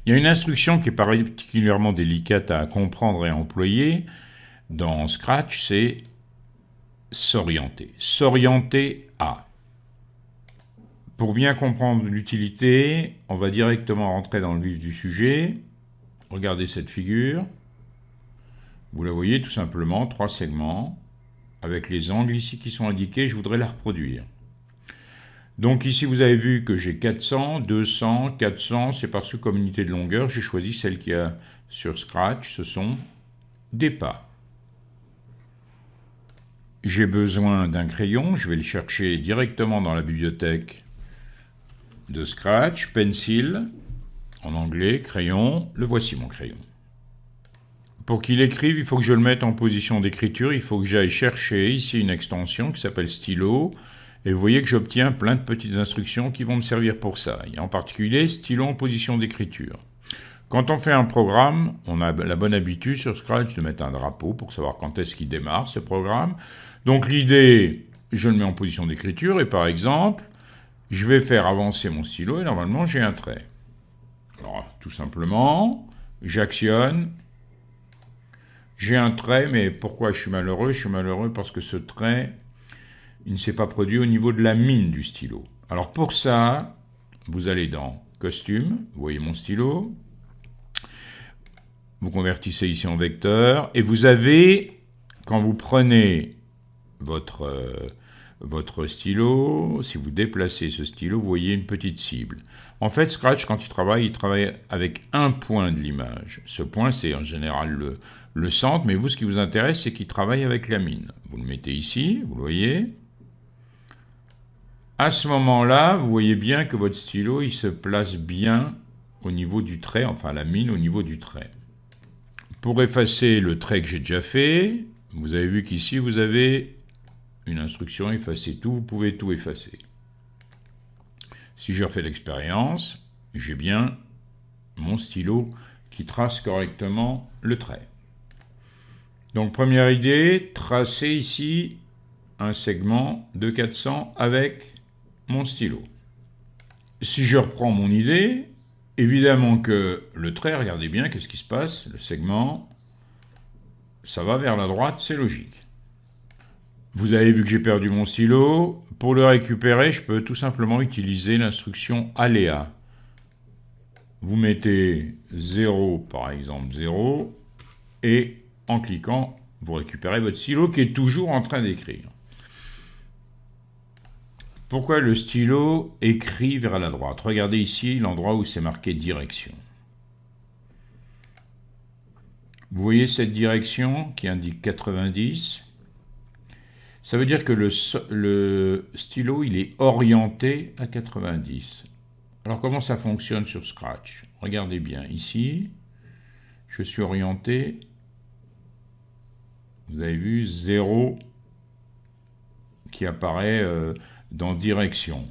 Il y a une instruction qui est particulièrement délicate à comprendre et à employer dans Scratch, c'est s'orienter. S'orienter à. Pour bien comprendre l'utilité, on va directement rentrer dans le vif du sujet. Regardez cette figure. Vous la voyez tout simplement, 3 segments, avec les angles ici qui sont indiqués. Je voudrais la reproduire. Donc ici, vous avez vu que j'ai 400, 200, 400, c'est par sous-communauté de longueur. J'ai choisi celle qu'il y a sur Scratch, ce sont des pas. J'ai besoin d'un crayon, je vais le chercher directement dans la bibliothèque de Scratch, Pencil, en anglais, crayon, le voici mon crayon. Pour qu'il écrive, il faut que je le mette en position d'écriture, il faut que j'aille chercher ici une extension qui s'appelle stylo, et vous voyez que j'obtiens plein de petites instructions qui vont me servir pour ça. Il y a en particulier stylo en position d'écriture. Quand on fait un programme, on a la bonne habitude sur Scratch de mettre un drapeau pour savoir quand est-ce qu'il démarre ce programme. Donc l'idée, je le mets en position d'écriture, et par exemple, je vais faire avancer mon stylo, et normalement j'ai un trait. Alors tout simplement, j'actionne. J'ai un trait, mais pourquoi je suis malheureux? Je suis malheureux parce que ce trait, il ne s'est pas produit au niveau de la mine du stylo. Alors pour ça, vous allez dans Costume, vous voyez mon stylo, vous convertissez ici en vecteur, et vous avez, quand vous prenez votre stylo, si vous déplacez ce stylo, vous voyez une petite cible. En fait, Scratch, quand il travaille avec un point de l'image. Ce point, c'est en général le centre, mais vous, ce qui vous intéresse, c'est qu'il travaille avec la mine. Vous le mettez ici, vous le voyez. À ce moment-là, vous voyez bien que votre stylo, il se place bien au niveau du trait, enfin la mine au niveau du trait. Pour effacer le trait que j'ai déjà fait, vous avez vu qu'ici, vous avez une instruction effacer tout, vous pouvez tout effacer. Si je refais l'expérience, j'ai bien mon stylo qui trace correctement le trait. Donc première idée, tracer ici un segment de 400 avec mon stylo. Si je reprends mon idée, évidemment que le trait, regardez bien, qu'est-ce qui se passe? Le segment, ça va vers la droite, c'est logique. Vous avez vu que j'ai perdu mon stylo. Pour le récupérer, je peux tout simplement utiliser l'instruction aléa. Vous mettez 0, par exemple 0, et en cliquant, vous récupérez votre stylo qui est toujours en train d'écrire. Pourquoi le stylo écrit vers la droite? Regardez ici l'endroit où c'est marqué direction. Vous voyez cette direction qui indique 90? Ça veut dire que le stylo, il est orienté à 90. Alors comment ça fonctionne sur Scratch? Regardez bien, ici, je suis orienté, vous avez vu, 0 qui apparaît dans direction.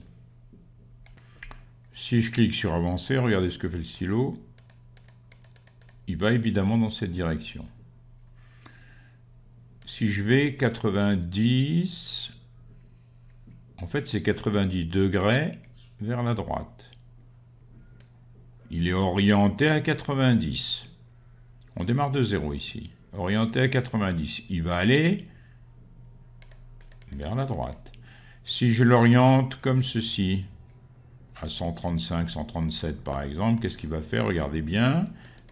Si je clique sur avancer, regardez ce que fait le stylo, il va évidemment dans cette direction. Si je vais 90, en fait c'est 90 degrés vers la droite. Il est orienté à 90. On démarre de 0 ici. Orienté à 90. Il va aller vers la droite. Si je l'oriente comme ceci, à 135, 137 par exemple, qu'est-ce qu'il va faire? Regardez bien.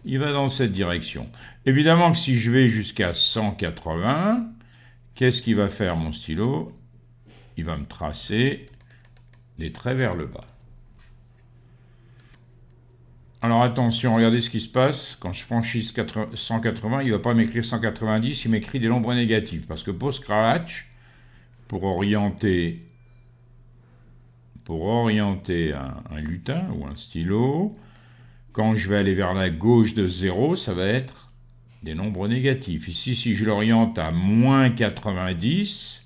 Il va dans cette direction. Évidemment que si je vais jusqu'à 180, qu'est-ce qu'il va faire mon stylo? Il va me tracer des traits vers le bas. Alors attention, regardez ce qui se passe. Quand je franchis 180, il ne va pas m'écrire 190, il m'écrit des nombres négatifs. Parce que pour Scratch, pour orienter un lutin ou un stylo, quand je vais aller vers la gauche de 0, ça va être des nombres négatifs. Ici, si je l'oriente à moins 90,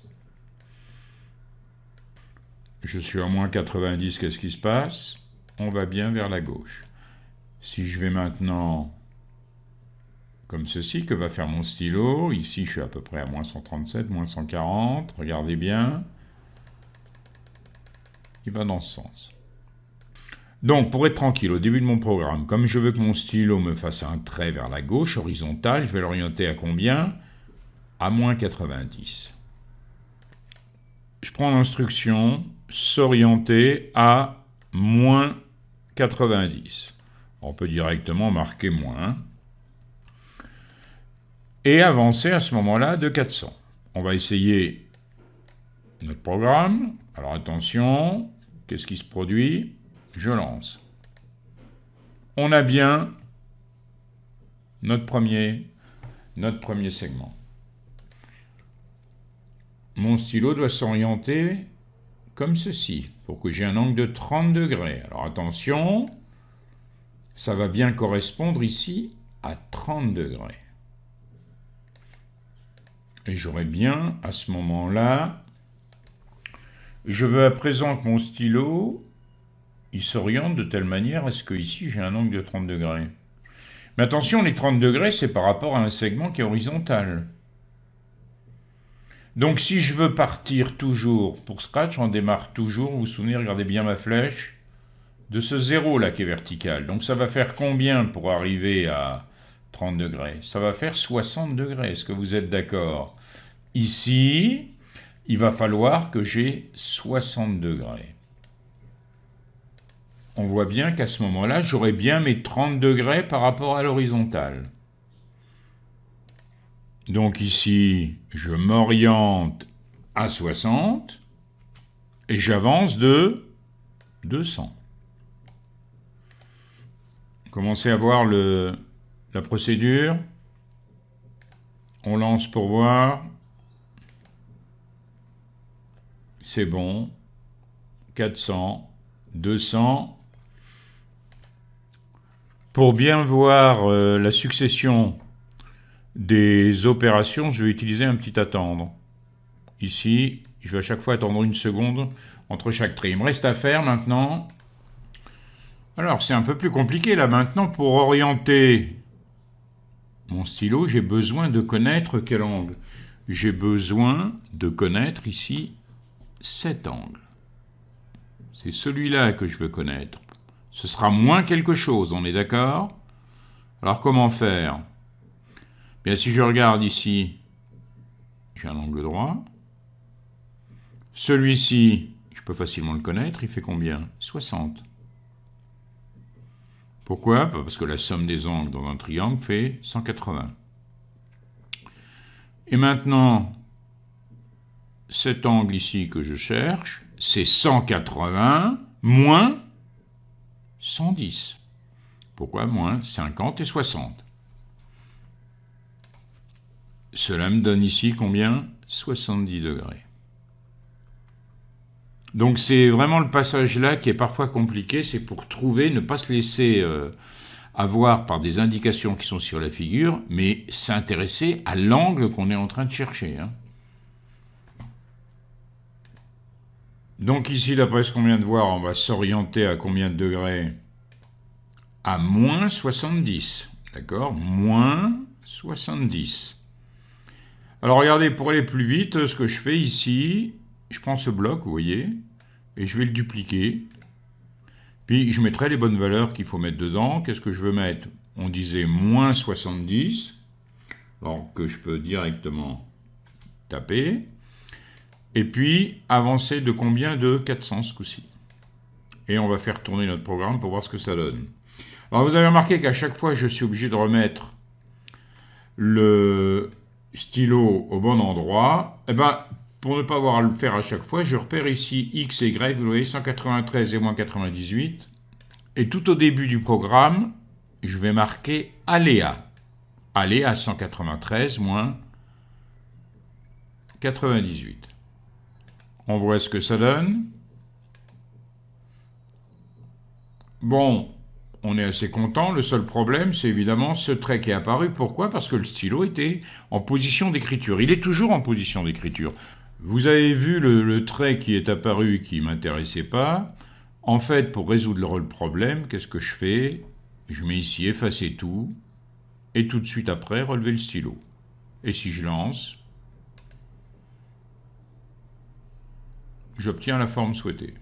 je suis à moins 90, qu'est-ce qui se passe? On va bien vers la gauche. Si je vais maintenant comme ceci, que va faire mon stylo? Ici, je suis à peu près à moins 137, moins 140. Regardez bien. Il va dans ce sens. Donc, pour être tranquille, au début de mon programme, comme je veux que mon stylo me fasse un trait vers la gauche, horizontal, je vais l'orienter à combien? À moins 90. Je prends l'instruction s'orienter à moins 90. On peut directement marquer moins. Et avancer à ce moment-là de 400. On va essayer notre programme. Alors attention, qu'est-ce qui se produit? Je lance. On a bien notre premier segment. Mon stylo doit s'orienter comme ceci, pour que j'ai un angle de 30 degrés. Alors attention, ça va bien correspondre ici à 30 degrés. Et j'aurai bien, à ce moment-là, je veux à présent que mon stylo, il s'oriente de telle manière à ce que ici j'ai un angle de 30 degrés. Mais attention, les 30 degrés, c'est par rapport à un segment qui est horizontal. Donc si je veux partir toujours, pour Scratch, on démarre toujours, vous vous souvenez, regardez bien ma flèche, de ce 0 là qui est vertical. Donc ça va faire combien pour arriver à 30 degrés? Ça va faire 60 degrés, est-ce que vous êtes d'accord? Ici, il va falloir que j'ai 60 degrés. On voit bien qu'à ce moment-là, j'aurai bien mes 30 degrés par rapport à l'horizontale. Donc ici, je m'oriente à 60 et j'avance de 200. Commencez à voir la procédure. On lance pour voir. C'est bon. 400, 200. Pour bien voir la succession des opérations, je vais utiliser un petit attendre. Ici, je vais à chaque fois attendre 1 seconde entre chaque trait. Il me reste à faire maintenant. Alors, c'est un peu plus compliqué là maintenant. Pour orienter mon stylo, j'ai besoin de connaître quel angle. J'ai besoin de connaître ici cet angle. C'est celui-là que je veux connaître. Ce sera moins quelque chose, on est d'accord? Alors, comment faire? Bien, si je regarde ici, j'ai un angle droit. Celui-ci, je peux facilement le connaître, il fait combien? 60. Pourquoi? Parce que la somme des angles dans un triangle fait 180. Et maintenant, cet angle ici que je cherche, c'est 180 moins 110. Pourquoi moins 50 et 60? Cela me donne ici combien? 70 degrés. Donc c'est vraiment le passage là qui est parfois compliqué, c'est pour trouver, ne pas se laisser avoir par des indications qui sont sur la figure, mais s'intéresser à l'angle qu'on est en train de chercher. Hein. Donc ici, d'après ce qu'on vient de voir, on va s'orienter à combien de degrés? À moins 70. D'accord? Moins 70. Alors regardez, pour aller plus vite, ce que je fais ici, je prends ce bloc, vous voyez, et je vais le dupliquer. Puis je mettrai les bonnes valeurs qu'il faut mettre dedans. Qu'est-ce que je veux mettre? On disait moins 70, alors que je peux directement taper. Et puis avancer de combien? De 400 ce coup-ci. Et on va faire tourner notre programme pour voir ce que ça donne. Alors vous avez remarqué qu'à chaque fois, je suis obligé de remettre le stylo au bon endroit. Eh bien, pour ne pas avoir à le faire à chaque fois, je repère ici X et Y, vous voyez, 193 et moins 98. Et tout au début du programme, je vais marquer aléa. Aléa 193 moins 98. On voit ce que ça donne. Bon, on est assez content. Le seul problème, c'est évidemment ce trait qui est apparu. Pourquoi? Parce que le stylo était en position d'écriture. Il est toujours en position d'écriture. Vous avez vu le trait qui est apparu qui ne m'intéressait pas. En fait, pour résoudre le problème, qu'est-ce que je fais? Je mets ici effacer tout. Et tout de suite après, relever le stylo. Et si je lance, j'obtiens la forme souhaitée.